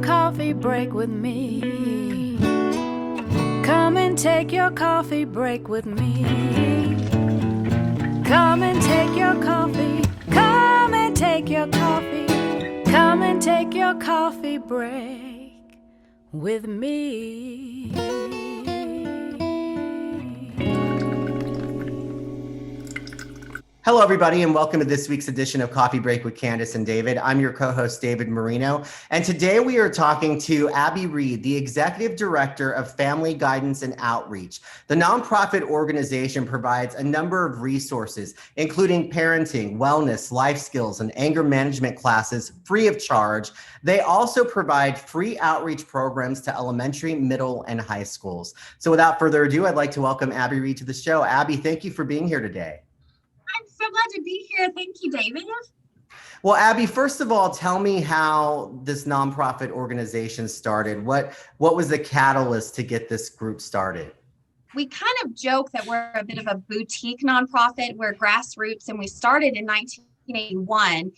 coffee break with me. Come and take your coffee break with me. Come and take your coffee. Come and take your coffee. Come and take your coffee break with me. Hello, everybody, and welcome to this week's edition of Coffee Break with Candace and David. I'm your co-host, David Marino, and today we are talking to Abby Reed, the Executive Director of Family Guidance and Outreach. The nonprofit organization provides a number of resources, including parenting, wellness, life skills, and anger management classes free of charge. They also provide free outreach programs to elementary, middle, and high schools. So without further ado, I'd like to welcome Abby Reed to the show. Abby, thank you for being here today. I'm so glad to be here. Thank you, David. Well, Abby, first of all, tell me how this nonprofit organization started. What was the catalyst to get this group started? We kind of joke that we're a bit of a boutique nonprofit. We're grassroots, and we started in 1981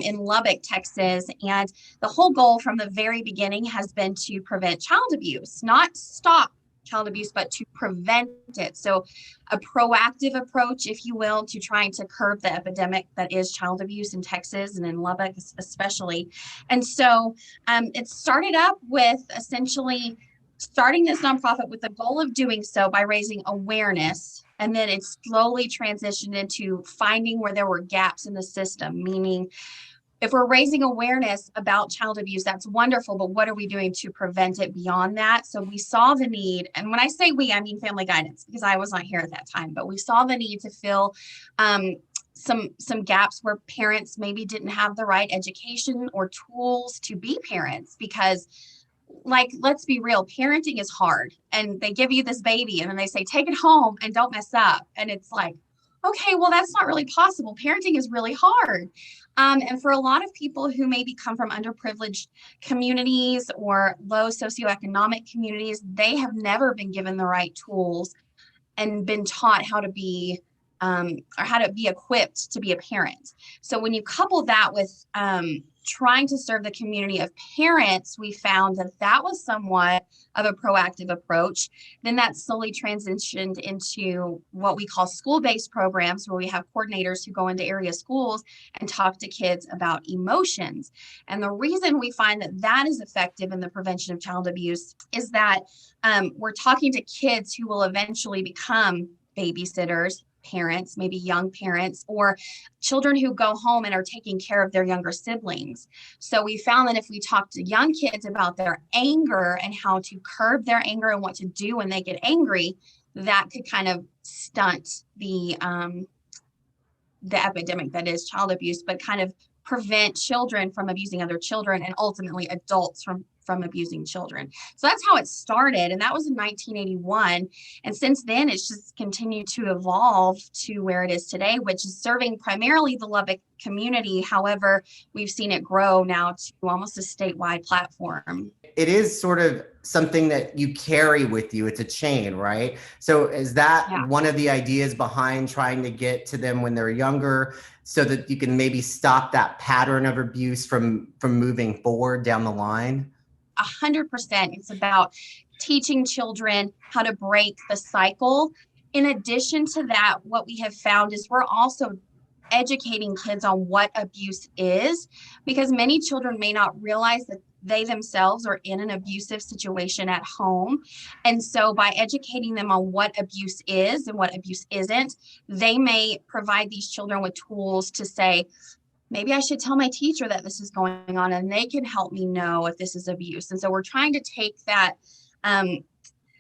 in Lubbock, Texas. And the whole goal from the very beginning has been to prevent child abuse, not stop child abuse, but to prevent it. So a proactive approach, if you will, to trying to curb the epidemic that is child abuse in Texas and in Lubbock especially. And so it started up with essentially starting this nonprofit with the goal of doing so by raising awareness. And then it slowly transitioned into finding where there were gaps in the system, meaning if we're raising awareness about child abuse, that's wonderful, but what are we doing to prevent it beyond that? So we saw the need, and when I say we, I mean Family Guidance, because I was not here at that time, but we saw the need to fill some gaps where parents maybe didn't have the right education or tools to be parents, because let's be real, parenting is hard, and they give you this baby and then they say, take it home and don't mess up. And it's like, okay, well, that's not really possible. Parenting is really hard. And for a lot of people who maybe come from underprivileged communities or low socioeconomic communities, they have never been given the right tools and been taught how to be or how to be equipped to be a parent. So when you couple that with trying to serve the community of parents, we found that that was somewhat of a proactive approach. Then that slowly transitioned into what we call school-based programs, where we have coordinators who go into area schools and talk to kids about emotions. And the reason we find that that is effective in the prevention of child abuse is that we're talking to kids who will eventually become babysitters, parents, maybe young parents, or children who go home and are taking care of their younger siblings. So we found that if we talk to young kids about their anger and how to curb their anger and what to do when they get angry, that could kind of stunt the epidemic that is child abuse, but kind of prevent children from abusing other children and ultimately adults from abusing children. So that's how it started. And that was in 1981. And since then, it's just continued to evolve to where it is today, which is serving primarily the Lubbock community. However, we've seen it grow now to almost a statewide platform. It is sort of something that you carry with you. It's a chain, right? So is that one of the ideas behind trying to get to them when they're younger, so that you can maybe stop that pattern of abuse from moving forward down the line? 100%. It's about teaching children how to break the cycle. In addition to that, what we have found is we're also educating kids on what abuse is, because many children may not realize that they themselves are in an abusive situation at home. And so by educating them on what abuse is and what abuse isn't, they may provide these children with tools to say, maybe I should tell my teacher that this is going on and they can help me know if this is abuse. And so we're trying to take that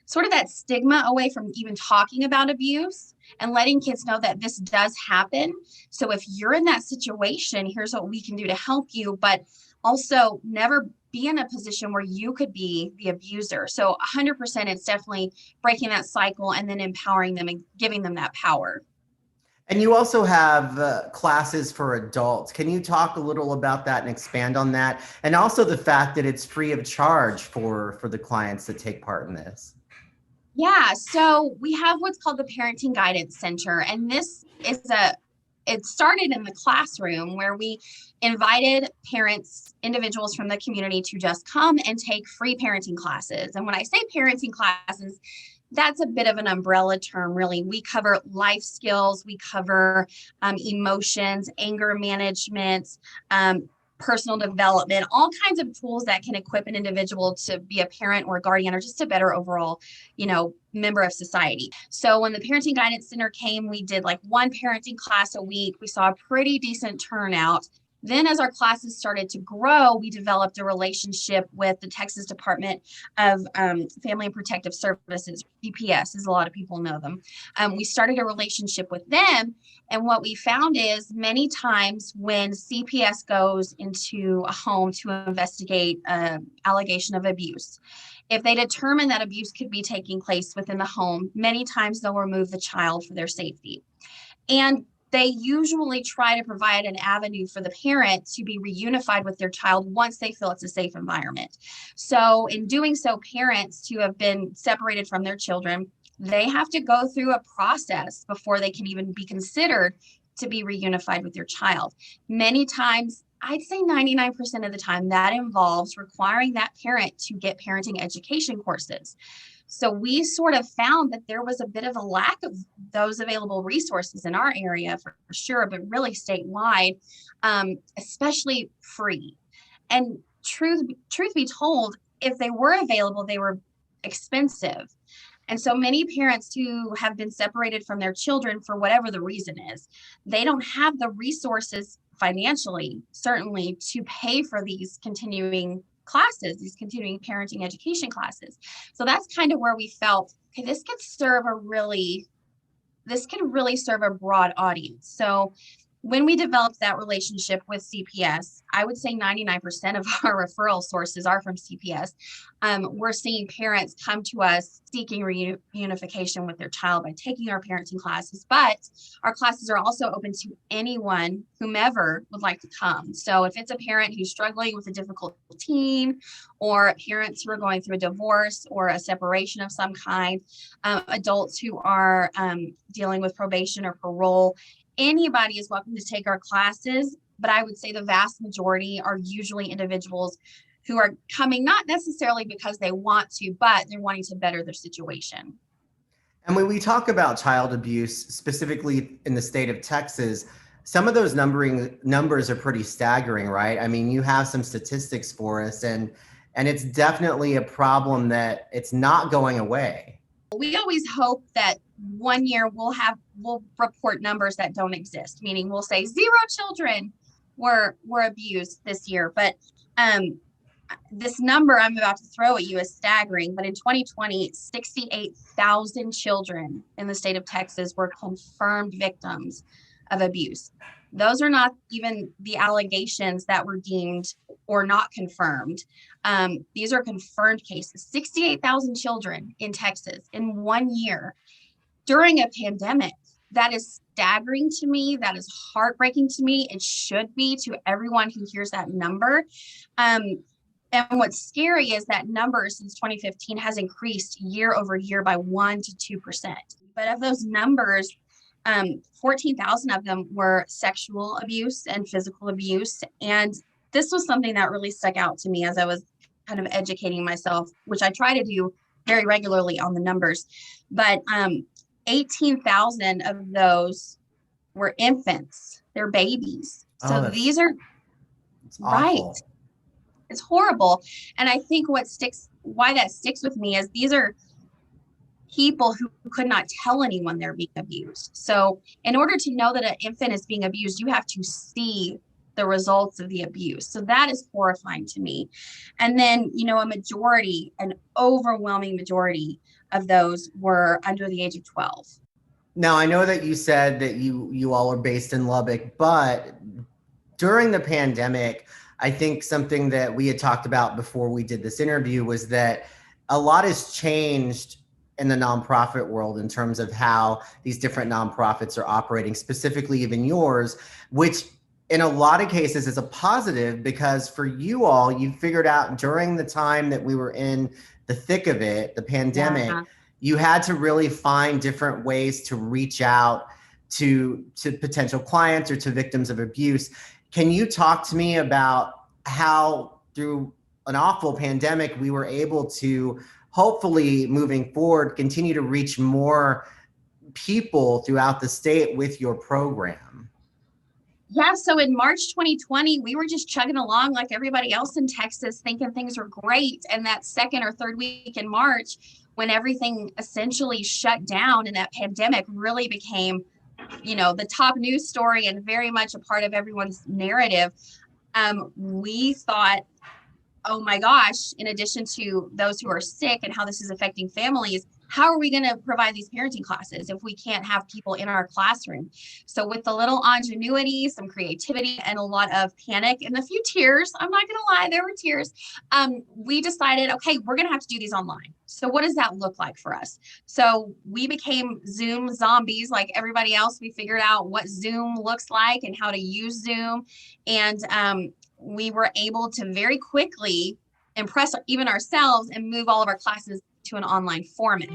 sort of that stigma away from even talking about abuse and letting kids know that this does happen. So if you're in that situation, here's what we can do to help you, but also never be in a position where you could be the abuser. So 100%, it's definitely breaking that cycle and then empowering them and giving them that power. And you also have classes for adults. Can you talk a little about that and expand on that? And also the fact that it's free of charge for the clients that take part in this. Yeah, so we have what's called the Parenting Guidance Center, and this is it started in the classroom where we invited parents, individuals from the community to just come and take free parenting classes. And when I say parenting classes, that's a bit of an umbrella term, really. We cover life skills, we cover emotions, anger management, personal development, all kinds of tools that can equip an individual to be a parent or a guardian or just a better overall, member of society. So when the Parenting Guidance Center came, we did like one parenting class a week. We saw a pretty decent turnout. Then as our classes started to grow, we developed a relationship with the Texas Department of Family and Protective Services, DPS, as a lot of people know them. We started a relationship with them. And what we found is many times when CPS goes into a home to investigate an allegation of abuse, if they determine that abuse could be taking place within the home, many times they'll remove the child for their safety. And they usually try to provide an avenue for the parent to be reunified with their child once they feel it's a safe environment. So in doing so, parents who have been separated from their children, they have to go through a process before they can even be considered to be reunified with their child. Many times, I'd say 99% of the time, that involves requiring that parent to get parenting education courses. So we sort of found that there was a bit of a lack of those available resources in our area for sure, but really statewide, especially free. And truth be told, if they were available, they were expensive. And so many parents who have been separated from their children for whatever the reason is, they don't have the resources financially, certainly, to pay for these continuing classes, these continuing parenting education classes. So that's kind of where we felt, okay, this could really serve a broad audience. So when we developed that relationship with CPS, I would say 99% of our referral sources are from CPS. We're seeing parents come to us seeking reunification with their child by taking our parenting classes, but our classes are also open to anyone, whomever would like to come. So if it's a parent who's struggling with a difficult teen, or parents who are going through a divorce or a separation of some kind, adults who are dealing with probation or parole, anybody is welcome to take our classes, but I would say the vast majority are usually individuals who are coming not necessarily because they want to, but they're wanting to better their situation. And when we talk about child abuse, specifically in the state of Texas, some of those numbers are pretty staggering, right? I mean, you have some statistics for us, and it's definitely a problem that it's not going away. We always hope that one year we'll report numbers that don't exist, meaning we'll say 0 children were abused this year. But this number I'm about to throw at you is staggering. But in 2020, 68,000 children in the state of Texas were confirmed victims of abuse. Those are not even the allegations that were deemed or not confirmed. These are confirmed cases. 68,000 children in Texas in 1 year during a pandemic. That is staggering to me. That is heartbreaking to me. It should be to everyone who hears that number. And what's scary is that number since 2015 has increased year over year by 1 to 2%. But of those numbers, 14,000 of them were sexual abuse and physical abuse. And this was something that really stuck out to me as I was kind of educating myself, which I try to do very regularly on the numbers. But 18,000 of those were infants. They're babies. So these are right. Awful. It's horrible. And I think why that sticks with me is these are people who could not tell anyone they're being abused. So in order to know that an infant is being abused, you have to see the results of the abuse. So that is horrifying to me. And then, an overwhelming majority of those were under the age of 12. Now, I know that you said that you all are based in Lubbock, but during the pandemic, I think something that we had talked about before we did this interview was that a lot has changed in the nonprofit world in terms of how these different nonprofits are operating, specifically even yours, which in a lot of cases is a positive, because for you all, you figured out during the time that we were in the thick of it, the pandemic, you had to really find different ways to reach out to potential clients or to victims of abuse. Can you talk to me about how through an awful pandemic, we were able to hopefully moving forward, continue to reach more people throughout the state with your program? Yeah, so in March 2020, we were just chugging along like everybody else in Texas, thinking things were great. And that second or third week in March, when everything essentially shut down and that pandemic really became, the top news story and very much a part of everyone's narrative, we thought, oh my gosh, in addition to those who are sick and how this is affecting families, how are we going to provide these parenting classes if we can't have people in our classroom? So with a little ingenuity, some creativity, and a lot of panic and a few tears, I'm not going to lie, there were tears, we decided, okay, we're going to have to do these online. So what does that look like for us? So we became Zoom zombies like everybody else. We figured out what Zoom looks like and how to use Zoom. And we were able to very quickly impress even ourselves and move all of our classes to an online format.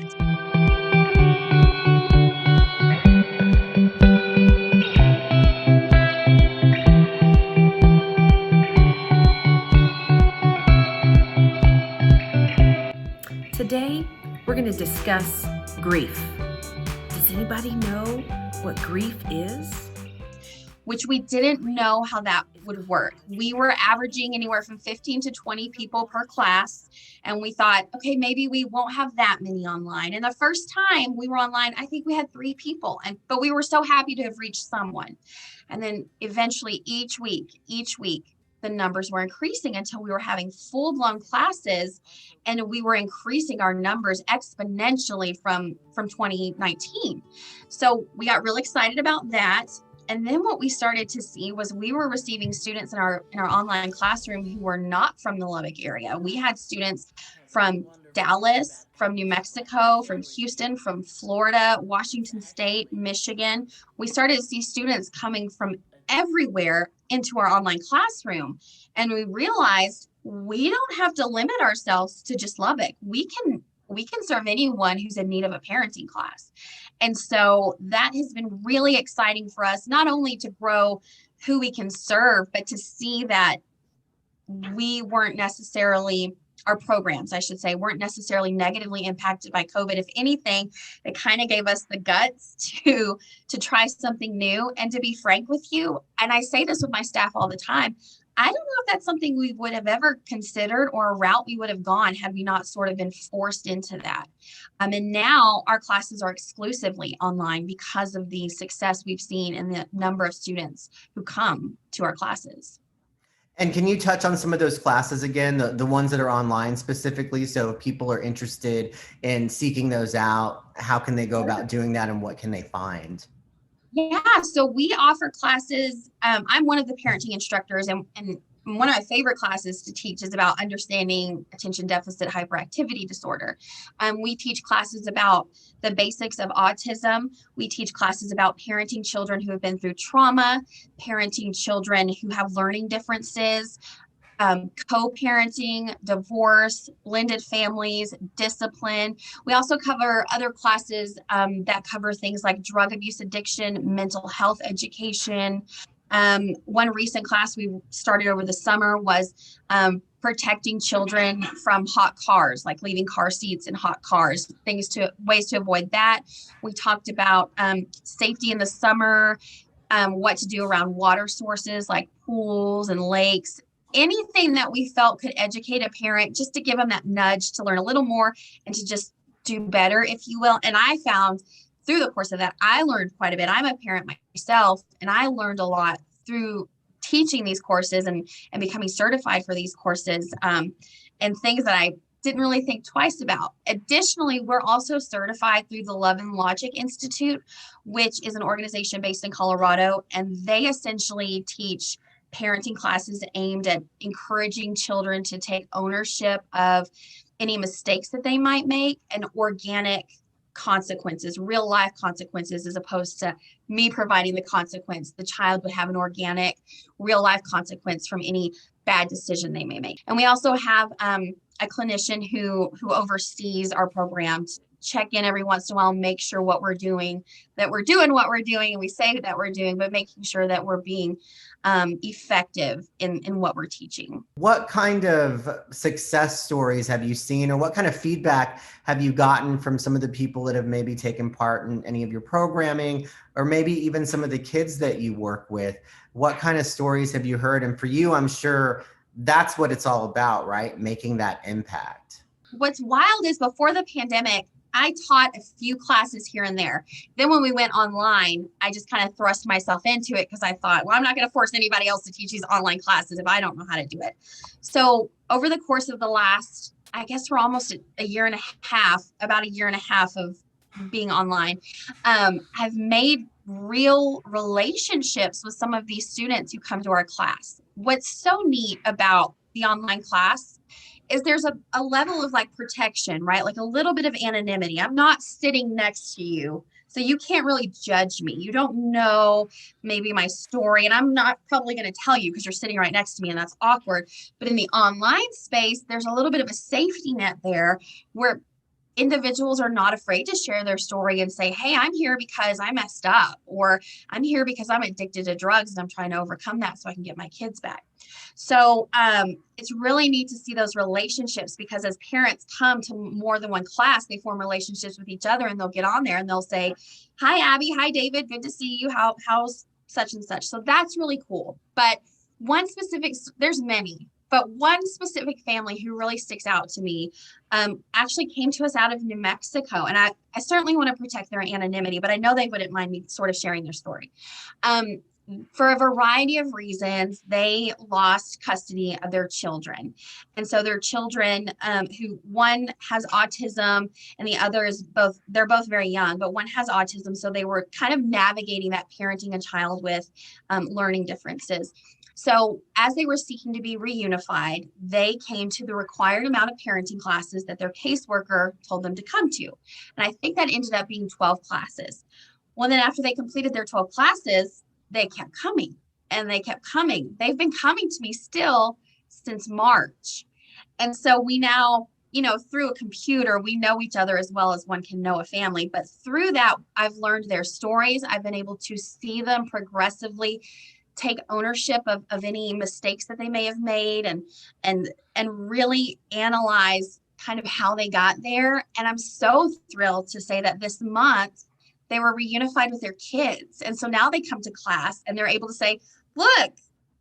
Today, we're going to discuss grief. Does anybody know what grief is? Which we didn't know how that would work. We were averaging anywhere from 15 to 20 people per class. And we thought, okay, maybe we won't have that many online. And the first time we were online, I think we had 3 people, but we were so happy to have reached someone. And then eventually each week, the numbers were increasing until we were having full-blown classes, and we were increasing our numbers exponentially from 2019. So we got really excited about that. And then what we started to see was we were receiving students in our online classroom who were not from the Lubbock area. We had students from Dallas, from New Mexico, from Houston, from Florida, Washington State, Michigan. We started to see students coming from everywhere into our online classroom. And we realized we don't have to limit ourselves to just Lubbock. We can serve anyone who's in need of a parenting class. And so that has been really exciting for us, not only to grow who we can serve, but to see that our programs, I should say, weren't necessarily negatively impacted by COVID. If anything, it kind of gave us the guts to try something new. And to be frank with you, and I say this with my staff all the time, I don't know if that's something we would have ever considered or a route we would have gone had we not sort of been forced into that. And now our classes are exclusively online because of the success we've seen and the number of students who come to our classes. And can you touch on some of those classes again, the ones that are online specifically? So if people are interested in seeking those out, how can they go about doing that and what can they find? Yeah, so we offer classes. I'm one of the parenting instructors, and one of my favorite classes to teach is about understanding attention deficit hyperactivity disorder. We teach classes about the basics of autism. We teach classes about parenting children who have been through trauma, parenting children who have learning differences, co-parenting, divorce, blended families, discipline. We also cover other classes that cover things like drug abuse addiction, mental health education. One recent class we started over the summer was protecting children from hot cars, like leaving car seats in hot cars, ways to avoid that. We talked about safety in the summer, what to do around water sources like pools and lakes. Anything that we felt could educate a parent, just to give them that nudge to learn a little more and to just do better, if you will. And I found through the course of that, I learned quite a bit. I'm a parent myself, and I learned a lot through teaching these courses and becoming certified for these courses, and things that I didn't really think twice about. Additionally, we're also certified through the Love and Logic Institute, which is an organization based in Colorado, and they essentially teach parenting classes aimed at encouraging children to take ownership of any mistakes that they might make and organic consequences, real life consequences, as opposed to me providing the consequence. The child would have an organic, real life consequence from any bad decision they may make. And we also have a clinician who oversees our programs check in every once in a while and make sure what we're doing, that we're doing what we're doing, and we say that we're doing, but making sure that we're being effective in what we're teaching. What kind of success stories have you seen, or what kind of feedback have you gotten from some of the people that have maybe taken part in any of your programming, or maybe even some of the kids that you work with? What kind of stories have you heard? And for you, I'm sure that's what it's all about, right? Making that impact. What's wild is before the pandemic, I taught a few classes here and there. Then when we went online, I just kind of thrust myself into it because I thought, well, I'm not going to force anybody else to teach these online classes if I don't know how to do it. So over the course of the last, I guess we're almost a year and a half, about a year and a half of being online, I've made real relationships with some of these students who come to our class. What's so neat about the online class is there's a level of like protection, right? Like a little bit of anonymity. I'm not sitting next to you, so you can't really judge me. You don't know maybe my story, and I'm not probably going to tell you because you're sitting right next to me, and that's awkward. But in the online space, there's a little bit of a safety net there where individuals are not afraid to share their story and say, hey, I'm here because I messed up, or I'm here because I'm addicted to drugs and I'm trying to overcome that so I can get my kids back. So it's really neat to see those relationships, because as parents come to more than one class, they form relationships with each other, and they'll get on there and they'll say, hi, Abby. Hi, David. Good to see you. How's such and such? So that's really cool. But there's many, but one specific family who really sticks out to me actually came to us out of New Mexico. And I certainly want to protect their anonymity, but I know they wouldn't mind me sort of sharing their story. For a variety of reasons, they lost custody of their children. And so their children, who one has autism and the other is they're both very young, but one has autism. So they were kind of navigating that parenting a child with learning differences. So as they were seeking to be reunified, they came to the required amount of parenting classes that their caseworker told them to come to. And I think that ended up being 12 classes. Well, then after they completed their 12 classes, they kept coming and they kept coming. They've been coming to me still since March. And so we now, through a computer, we know each other as well as one can know a family. But through that, I've learned their stories. I've been able to see them progressively take ownership of any mistakes that they may have made and really analyze kind of how they got there. And I'm so thrilled to say that this month they were reunified with their kids. And so now they come to class and they're able to say, look,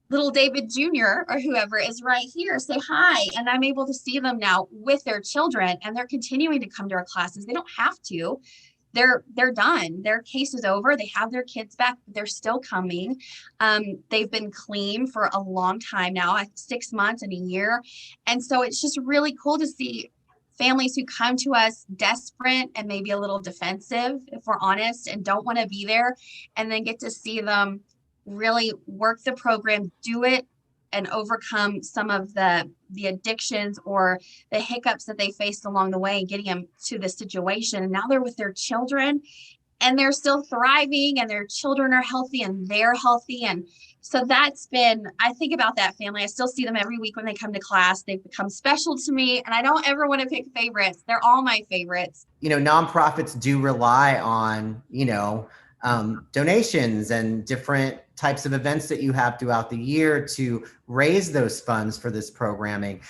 little David Jr. or whoever is right here, say hi. And I'm able to see them now with their children, and they're continuing to come to our classes. They don't have to. They're done. Their case is over. They have their kids back, but they're still coming. They've been clean for a long time now, 6 months and a year. And so it's just really cool to see families who come to us desperate and maybe a little defensive, if we're honest, and don't want to be there, and then get to see them really work the program, do it, and overcome some of the addictions or the hiccups that they faced along the way, getting them to this situation. And now they're with their children and they're still thriving, and their children are healthy and they're healthy. And so I think about that family. I still see them every week when they come to class. They've become special to me, and I don't ever want to pick favorites. They're all my favorites. Nonprofits do rely on, donations and different types of events that you have throughout the year to raise those funds for this programming.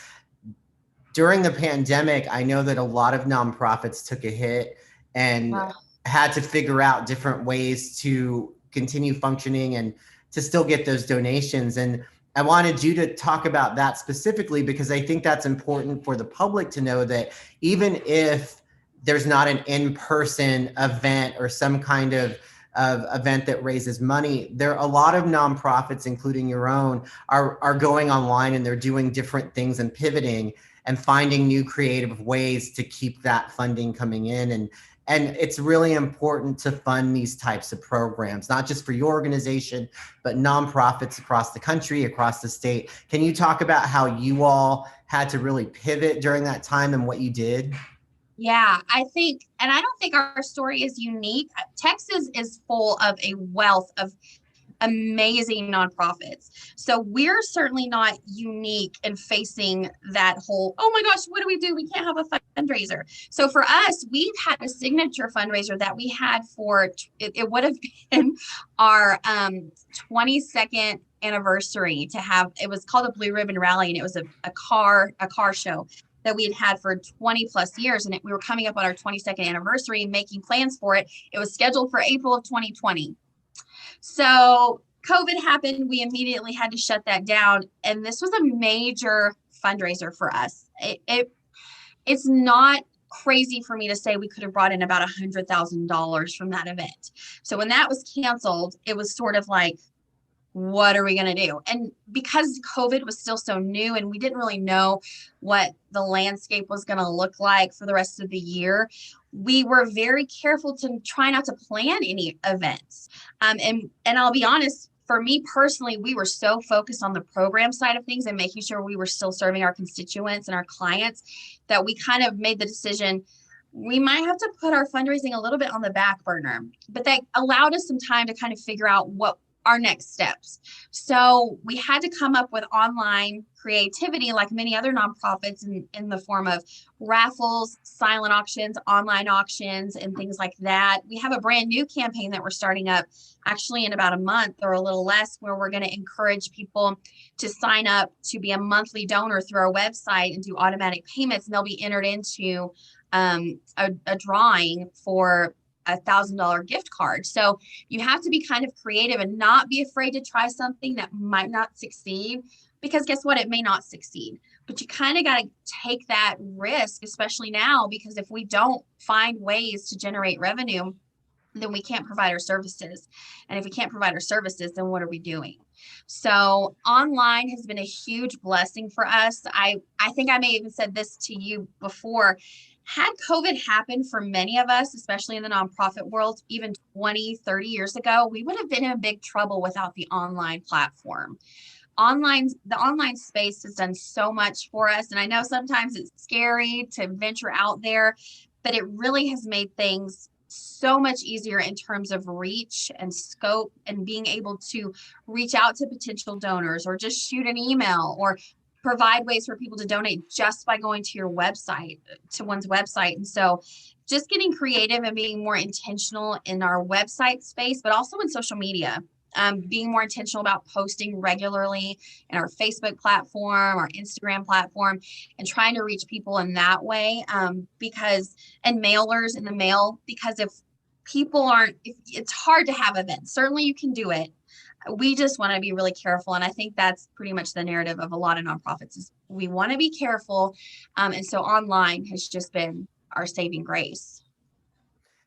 During the pandemic, I know that a lot of nonprofits took a hit and had to figure out different ways to continue functioning and to still get those donations. And I wanted you to talk about that specifically, because I think that's important for the public to know that even if there's not an in-person event or some kind of event that raises money, there are a lot of nonprofits, including your own, are going online, and they're doing different things and pivoting and finding new creative ways to keep that funding coming in. And it's really important to fund these types of programs, not just for your organization, but nonprofits across the country, across the state. Can you talk about how you all had to really pivot during that time and what you did? Yeah, I don't think our story is unique. Texas is full of a wealth of amazing nonprofits. So we're certainly not unique in facing that whole, oh my gosh, what do? We can't have a fundraiser. So for us, we've had a signature fundraiser that we had for, it would have been our 22nd anniversary to have, it was called a Blue Ribbon Rally, and it was a car show that we had for 20 plus years. And we were coming up on our 22nd anniversary and making plans for it. It was scheduled for April of 2020. So COVID happened. We immediately had to shut that down. And this was a major fundraiser for us. It's not crazy for me to say we could have brought in about $100,000 from that event. So when that was canceled, it was sort of like, what are we going to do? And because COVID was still so new and we didn't really know what the landscape was going to look like for the rest of the year, we were very careful to try not to plan any events. And I'll be honest, for me personally, we were so focused on the program side of things and making sure we were still serving our constituents and our clients that we kind of made the decision we might have to put our fundraising a little bit on the back burner. But that allowed us some time to kind of figure out what our next steps. So we had to come up with online creativity like many other nonprofits in the form of raffles, silent auctions, online auctions, and things like that. We have a brand new campaign that we're starting up actually in about a month or a little less, where we're going to encourage people to sign up to be a monthly donor through our website and do automatic payments, and they'll be entered into a drawing for $1,000 gift card. So you have to be kind of creative and not be afraid to try something that might not succeed, because guess what? It may not succeed, but you kind of got to take that risk, especially now, because if we don't find ways to generate revenue, then we can't provide our services. And if we can't provide our services, then what are we doing? So online has been a huge blessing for us. I think I may even said this to you before. Had COVID happened for many of us, especially in the nonprofit world, even 20, 30 years ago, we would have been in big trouble without the online platform. The online space has done so much for us. And I know sometimes it's scary to venture out there, but it really has made things so much easier in terms of reach and scope and being able to reach out to potential donors or just shoot an email or provide ways for people to donate just by going to one's website. And so just getting creative and being more intentional in our website space, but also in social media, being more intentional about posting regularly in our Facebook platform, our Instagram platform, and trying to reach people in that way, and mailers in the mail, because if people it's hard to have events. Certainly you can do it. We just want to be really careful. And I think that's pretty much the narrative of a lot of nonprofits is we want to be careful. And so online has just been our saving grace.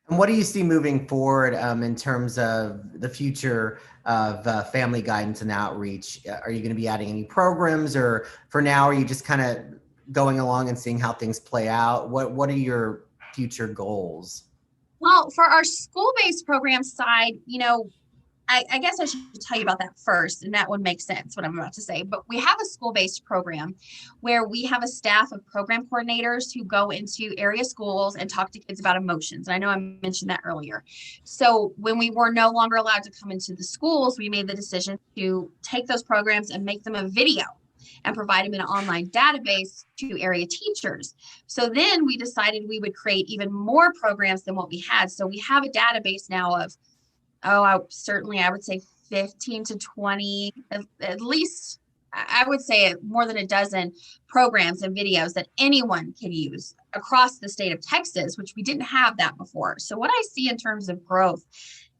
And what do you see moving forward in terms of the future of family guidance and outreach? Are you going to be adding any programs, or for now, are you just kind of going along and seeing how things play out? What are your future goals? Well, for our school-based program side, I guess I should tell you about that first, and that would make sense what I'm about to say. But we have a school-based program where we have a staff of program coordinators who go into area schools and talk to kids about emotions. And I know I mentioned that earlier. So when we were no longer allowed to come into the schools, we made the decision to take those programs and make them a video and provide them in an online database to area teachers. So then we decided we would create even more programs than what we had. So we have a database now of I would say 15 to 20, at least, I would say more than a dozen programs and videos that anyone can use across the state of Texas, which we didn't have that before. So what I see in terms of growth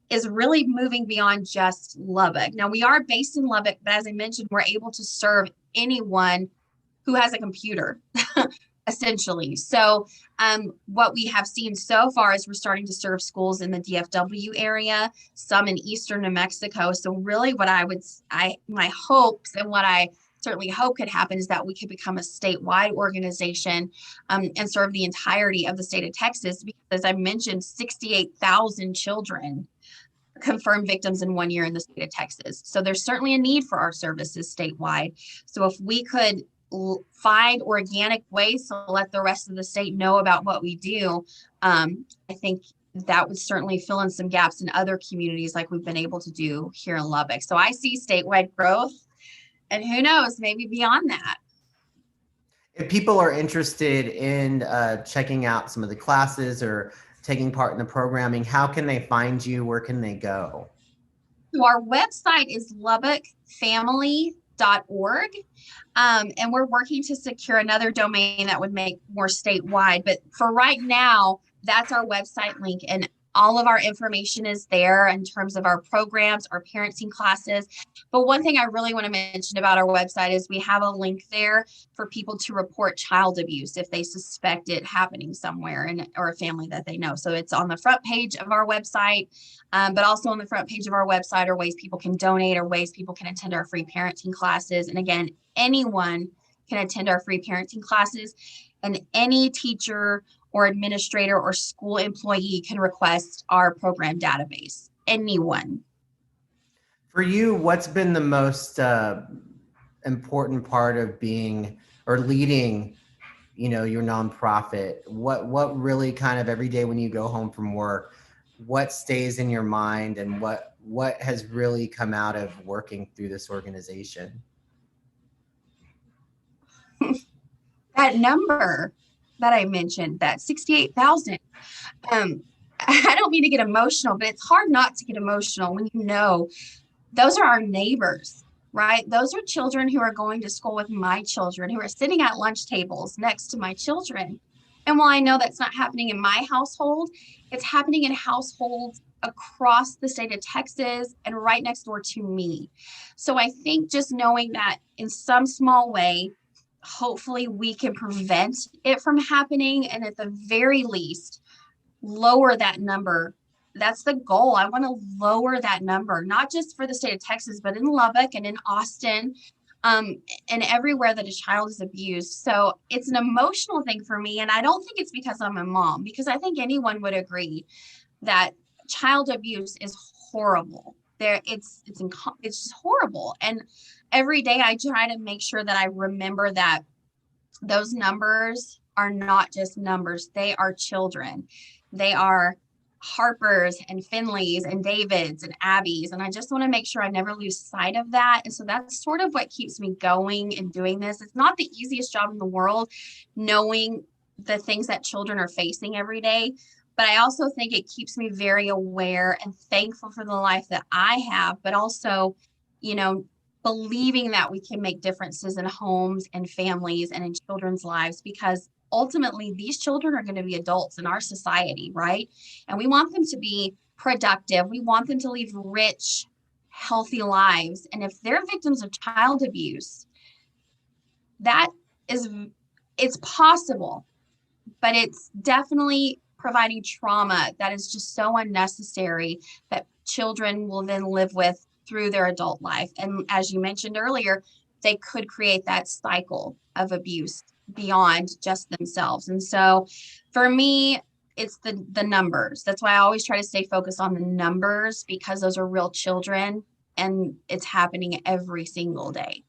is really moving beyond just Lubbock. Now, we are based in Lubbock, but as I mentioned, we're able to serve anyone who has a computer. Essentially. So what we have seen so far is we're starting to serve schools in the DFW area, some in eastern New Mexico. So really what my hopes and what I certainly hope could happen is that we could become a statewide organization and serve the entirety of the state of Texas, because as I mentioned, 68,000 children confirmed victims in 1 year in the state of Texas. So there's certainly a need for our services statewide. So if we could find organic ways to let the rest of the state know about what we do, I think that would certainly fill in some gaps in other communities like we've been able to do here in Lubbock. So I see statewide growth, and who knows, maybe beyond that. If people are interested in checking out some of the classes or taking part in the programming, how can they find you? Where can they go? So our website is lubbockfamily.org. And we're working to secure another domain that would make more statewide. But for right now, that's our website link. And all of our information is there in terms of our programs, our parenting classes. But one thing I really want to mention about our website is we have a link there for people to report child abuse if they suspect it happening somewhere or a family that they know. So it's on the front page of our website, but also on the front page of our website are ways people can donate or ways people can attend our free parenting classes. And again, anyone can attend our free parenting classes, and any teacher or administrator or school employee can request our program database. Anyone. For you, what's been the most important part of being or leading, your nonprofit? What really kind of every day when you go home from work, what stays in your mind, and what has really come out of working through this organization? That number that I mentioned, that 68,000. I don't mean to get emotional, but it's hard not to get emotional when you know those are our neighbors, right? Those are children who are going to school with my children, who are sitting at lunch tables next to my children. And while I know that's not happening in my household, it's happening in households across the state of Texas and right next door to me. So I think just knowing that in some small way, hopefully we can prevent it from happening, and at the very least lower that number. That's the goal. I want to lower that number, not just for the state of Texas, but in Lubbock and in Austin, and everywhere that a child is abused. So it's an emotional thing for me, and I don't think it's because I'm a mom, because I think anyone would agree that child abuse is horrible. It's just horrible. And every day I try to make sure that I remember that those numbers are not just numbers. They are children. They are Harpers and Finleys and Davids and Abbeys. And I just want to make sure I never lose sight of that. And so that's sort of what keeps me going and doing this. It's not the easiest job in the world, knowing the things that children are facing every day. But I also think it keeps me very aware and thankful for the life that I have, but also, believing that we can make differences in homes and families and in children's lives, because ultimately these children are going to be adults in our society, right? And we want them to be productive. We want them to live rich, healthy lives. And if they're victims of child abuse, it's possible, but it's definitely providing trauma that is just so unnecessary that children will then live with through their adult life. And as you mentioned earlier, they could create that cycle of abuse beyond just themselves. And so for me, it's the numbers. That's why I always try to stay focused on the numbers, because those are real children and it's happening every single day.